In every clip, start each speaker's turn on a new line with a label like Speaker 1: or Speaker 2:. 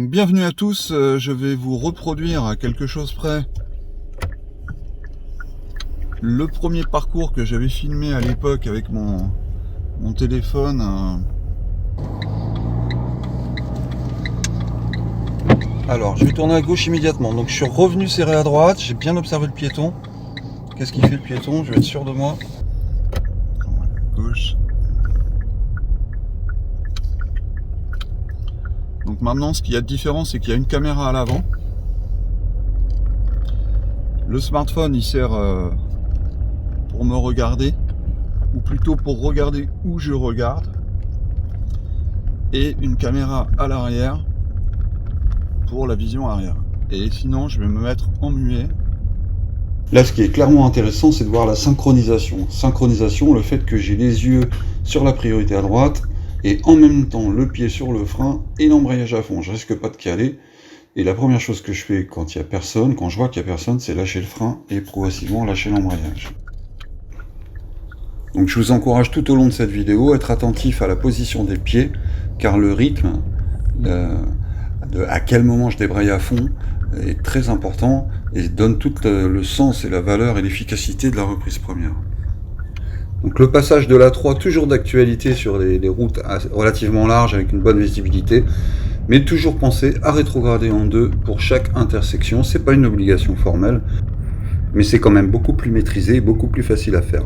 Speaker 1: Donc bienvenue à tous, je vais vous reproduire à quelque chose près le premier parcours que j'avais filmé à l'époque avec mon téléphone. Alors je vais tourner à gauche immédiatement, donc je suis revenu serré à droite, j'ai bien observé le piéton. Qu'est-ce qu'il fait le piéton? Je vais être sûr de moi. Gauche. Donc maintenant ce qu'il y a de différent, c'est qu'il y a une caméra à l'avant. Le smartphone il sert pour me regarder, ou plutôt pour regarder où je regarde, et une caméra à l'arrière pour la vision arrière. Et sinon je vais me mettre en muet. Là ce qui est clairement intéressant, c'est de voir la synchronisation. Synchronisation, le fait que j'ai les yeux sur la priorité à droite et en même temps le pied sur le frein et l'embrayage à fond. Je risque pas de caler. Et la première chose que je fais quand il y a personne, quand je vois qu'il y a personne, c'est lâcher le frein et progressivement lâcher l'embrayage. Donc je vous encourage tout au long de cette vidéo à être attentif à la position des pieds, car le rythme, à quel moment je débraye à fond, est très important et donne tout le sens et la valeur et l'efficacité de la reprise première. Donc le passage de l'A3, toujours d'actualité sur des routes relativement larges avec une bonne visibilité, mais toujours penser à rétrograder en deux pour chaque intersection. C'est pas une obligation formelle, mais c'est quand même beaucoup plus maîtrisé et beaucoup plus facile à faire.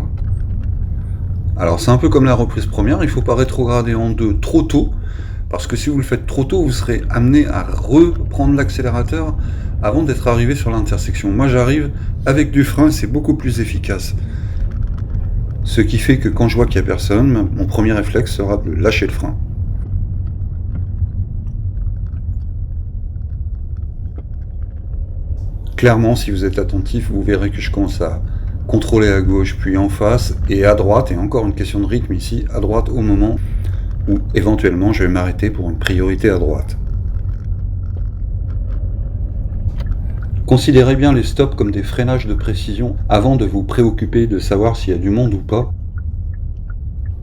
Speaker 1: Alors c'est un peu comme la reprise première, il ne faut pas rétrograder en deux trop tôt, parce que si vous le faites trop tôt, vous serez amené à reprendre l'accélérateur avant d'être arrivé sur l'intersection. Moi j'arrive avec du frein, c'est beaucoup plus efficace. Ce qui fait que quand je vois qu'il n'y a personne, mon premier réflexe sera de lâcher le frein. Clairement, si vous êtes attentif, vous verrez que je commence à contrôler à gauche, puis en face, et à droite, et encore une question de rythme ici, à droite au moment où éventuellement je vais m'arrêter pour une priorité à droite. Considérez bien les stops comme des freinages de précision avant de vous préoccuper de savoir s'il y a du monde ou pas.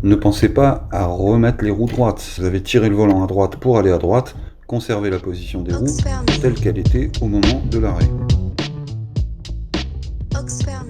Speaker 1: Ne pensez pas à remettre les roues droites. Si vous avez tiré le volant à droite pour aller à droite, conservez la position des roues telle qu'elle était au moment de l'arrêt.
Speaker 2: Ox fermé.